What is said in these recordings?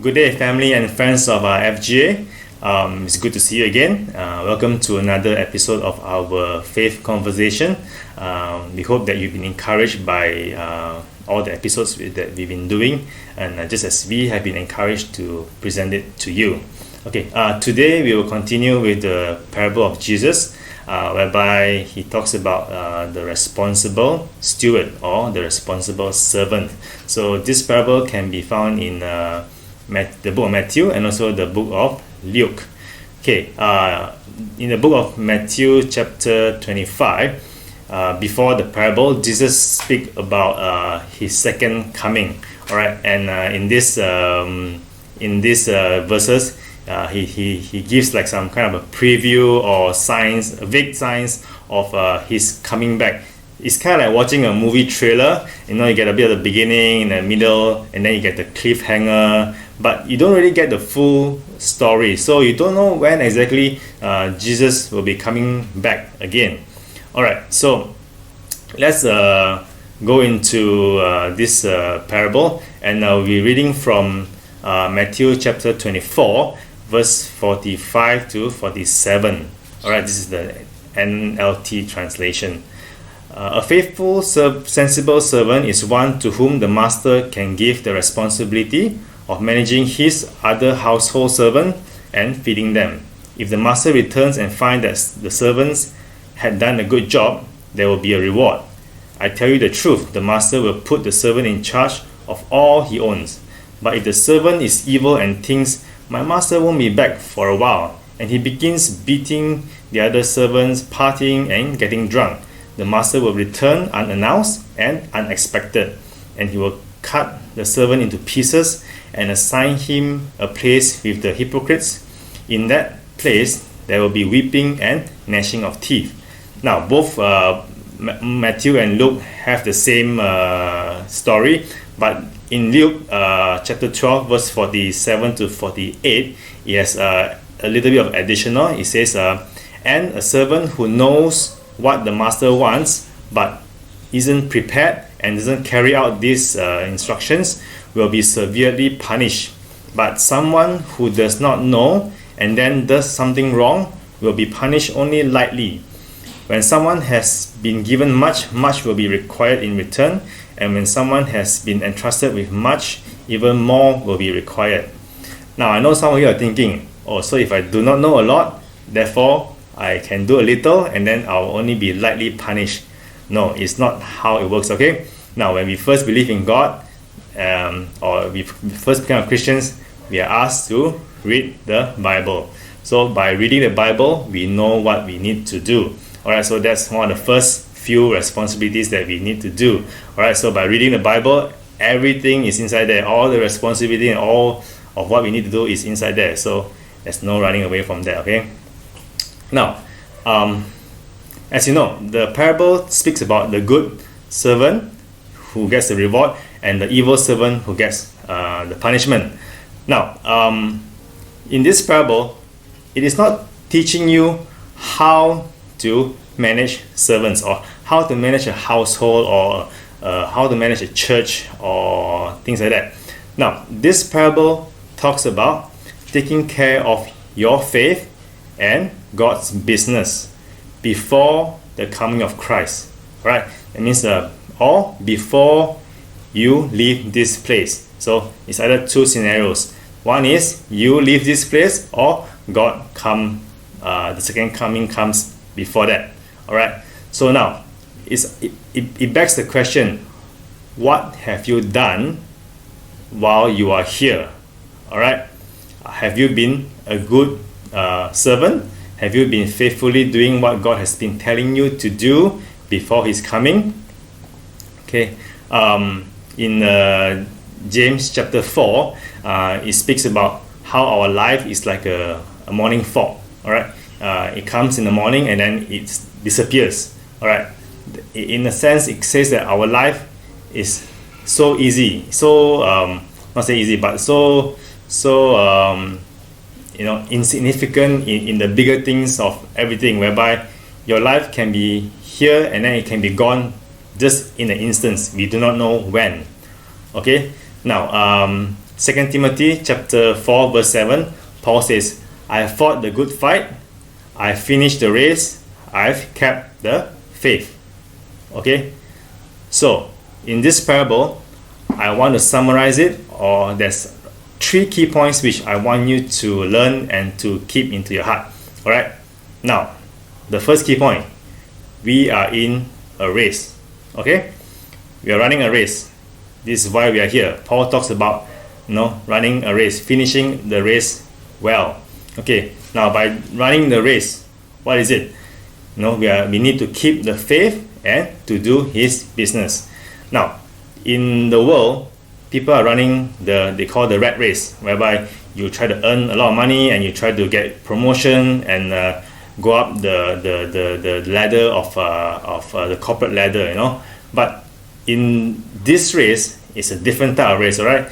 Good day, family and friends of FGA. It's good to see you again. Welcome to another episode of our faith conversation. We hope that you've been encouraged by all the episodes that we've been doing, and just as we have been encouraged to present it to you. Okay, today we will continue with the parable of Jesus, whereby he talks about the responsible steward or the responsible servant. So this parable can be found in the book of Matthew and also the book of Luke. Okay, in the book of Matthew chapter 25, before the parable, Jesus speak about his second coming. All right, and in these verses, he gives like some kind of a preview or signs, vague signs of his coming back. It's kind of like watching a movie trailer. You get a bit at the beginning, in the middle, and then you get the cliffhanger, but you don't really get the full story. So you don't know when exactly Jesus will be coming back again. Alright, so let's go into this parable, and we'll be reading from Matthew chapter 24, verse 45 to 47. Alright, this is the NLT translation. A faithful, sensible servant is one to whom the master can give the responsibility of managing his other household servant and feeding them. If the master returns and finds that the servants had done a good job, there will be a reward. I tell you the truth, the master will put the servant in charge of all he owns. But if the servant is evil and thinks, my master won't be back for a while, and he begins beating the other servants, partying and getting drunk, the master will return unannounced and unexpected, and he will cut the servant into pieces and assign him a place with the hypocrites. In that place there will be weeping and gnashing of teeth. Now both Matthew and Luke have the same story, but in Luke chapter 12 verse 47 to 48, it has a little bit of additional. It says, and a servant who knows what the master wants but isn't prepared and doesn't carry out these instructions will be severely punished. But someone who does not know and then does something wrong will be punished only lightly. When someone has been given much, much will be required in return, and when someone has been entrusted with much, even more will be required. Now I know some of you are thinking, so if I do not know a lot, therefore I can do a little and then I'll only be lightly punished. No, it's not how it works, okay? Now, when we first believe in God, or we first become Christians, we are asked to read the Bible. So by reading the Bible, we know what we need to do. Alright, so that's one of the first few responsibilities that we need to do. Alright, so by reading the Bible, everything is inside there. All the responsibility and all of what we need to do is inside there. So there's no running away from that, okay? Now, as you know, the parable speaks about the good servant who gets the reward and the evil servant who gets the punishment. Now, in this parable, it is not teaching you how to manage servants or how to manage a household or how to manage a church or things like that. Now, this parable talks about taking care of your faith and God's business before the coming of Christ. Right? That means or before you leave this place. So it's either two scenarios. One is you leave this place, or God the second coming comes before that. Alright. So now it begs the question, what have you done while you are here? Alright. Have you been a good servant? Have you been faithfully doing what God has been telling you to do before His coming? Okay. In James chapter 4, it speaks about how our life is like a morning fog. Alright. It comes in the morning and then it disappears. Alright. In a sense, it says that our life is so easy, so not say easy, but so insignificant in the bigger things of everything, whereby your life can be here and then it can be gone just in an instance. We do not know when. Okay. Now, 2 Timothy chapter 4 verse 7, Paul says, I have fought the good fight, I have finished the race, I've kept the faith. Okay, so in this parable, I want to summarize it, or there's 3 key points which I want you to learn and to keep into your heart. Alright, now the first key point, we are in a race. Okay, we are running a race. This is why we are here. Paul talks about running a race, finishing the race well. Okay, now by running the race, what is it? We need to keep the faith and to do his business. Now, in the world, people are running they call the rat race, whereby you try to earn a lot of money and you try to get promotion and go up the ladder of the corporate ladder, But in this race, it's a different type of race, alright?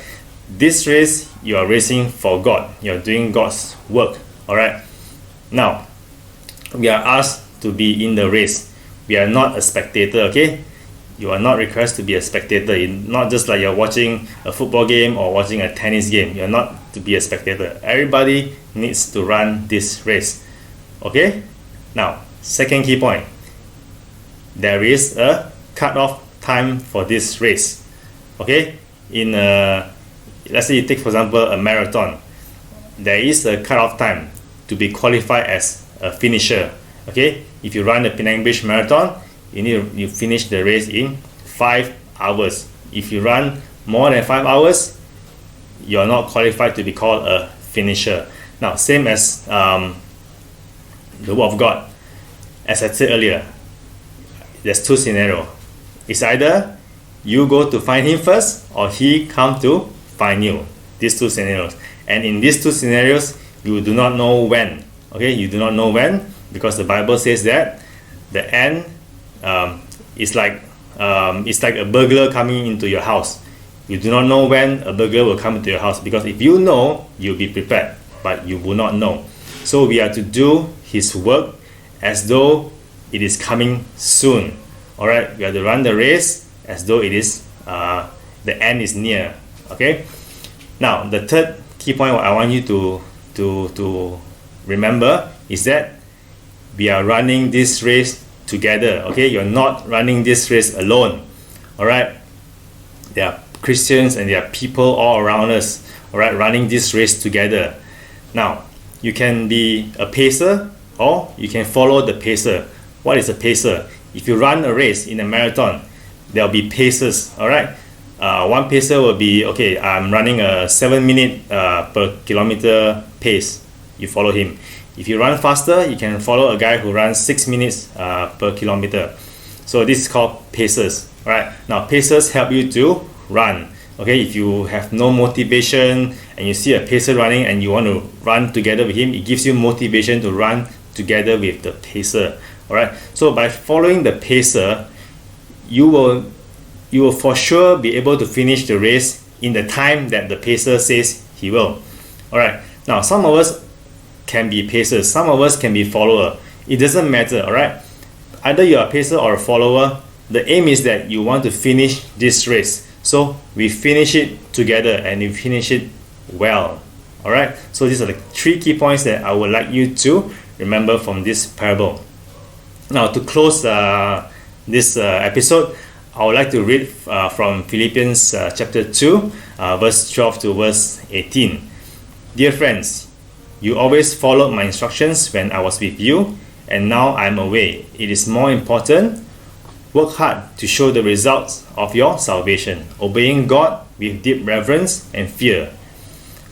This race, you are racing for God. You're doing God's work, alright? Now, we are asked to be in the race. We are not a spectator, okay? You are not required to be a spectator. Not just like you're watching a football game or watching a tennis game. You're not to be a spectator. Everybody needs to run this race. Okay? Now, second key point. There is a cut-off time for this race. Okay? Let's say you take, for example, a marathon. There is a cut-off time to be qualified as a finisher. Okay? If you run the Penang Bridge Marathon, you finish the race in 5 hours. If you run more than 5 hours, you're not qualified to be called a finisher. Now, same as the Word of God. As I said earlier, there's 2 scenarios. It's either you go to find him first, or he come to find you. These 2 scenarios. And in these 2 scenarios, you do not know when. Okay, you do not know when, because the Bible says that the end it's like a burglar coming into your house. You do not know when a burglar will come into your house, because if you know, you'll be prepared, but you will not know. So we are to do his work as though it is coming soon. Alright, we are to run the race as though it is the end is near. Okay. Now the third key point I want you to remember is that we are running this race together. Okay, you're not running this race alone. Alright, there are Christians and there are people all around us, alright, running this race together. Now, you can be a pacer or you can follow the pacer. What is a pacer? If you run a race in a marathon, there will be pacers. Alright, one pacer will be, okay, I'm running a 7 minute per kilometer pace. You follow him. If you run faster, you can follow a guy who runs 6 minutes per kilometer. So this is called pacers. Alright, now pacers help you to run. Okay, if you have no motivation and you see a pacer running and you want to run together with him, it gives you motivation to run together with the pacer. Alright, so by following the pacer, you will for sure be able to finish the race in the time that the pacer says he will. Alright, now some of us can be pacers, some of us can be follower. It doesn't matter, alright? Either you're a pacer or a follower, the aim is that you want to finish this race. So we finish it together and we finish it well. Alright? So these are the 3 key points that I would like you to remember from this parable. Now to close this episode, I would like to read from Philippians chapter 2, verse 12 to verse 18. Dear friends, you always followed my instructions when I was with you, and now I'm away. It is more important. Work hard to show the results of your salvation, obeying God with deep reverence and fear.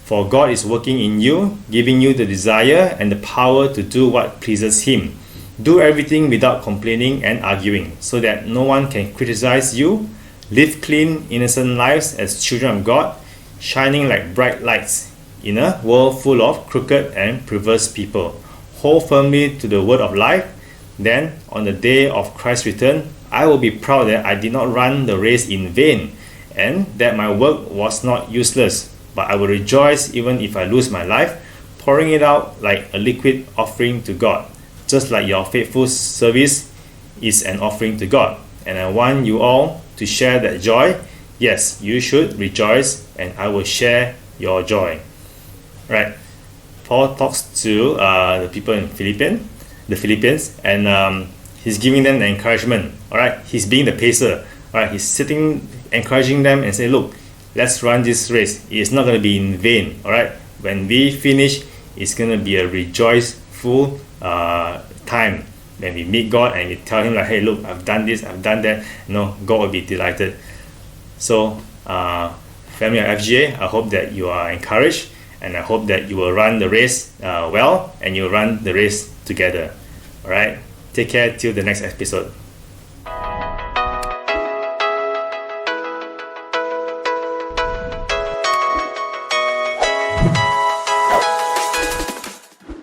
For God is working in you, giving you the desire and the power to do what pleases Him. Do everything without complaining and arguing, so that no one can criticize you. Live clean, innocent lives as children of God, shining like bright lights in a world full of crooked and perverse people. Hold firmly to the word of life. Then, on the day of Christ's return, I will be proud that I did not run the race in vain, and that my work was not useless, but I will rejoice even if I lose my life, pouring it out like a liquid offering to God, just like your faithful service is an offering to God. And I want you all to share that joy. Yes, you should rejoice, and I will share your joy. Right? Paul talks to the people in the Philippines, and he's giving them the encouragement. All right, he's being the pacer. All right, he's sitting, encouraging them, and saying, "Look, let's run this race. It's not going to be in vain. All right, when we finish, it's going to be a rejoiceful time when we meet God and we tell Him like, hey, look, I've done this, I've done that. God will be delighted." So, family of FGA, I hope that you are encouraged, and I hope that you will run the race well, and you'll run the race together. All right, take care till the next episode.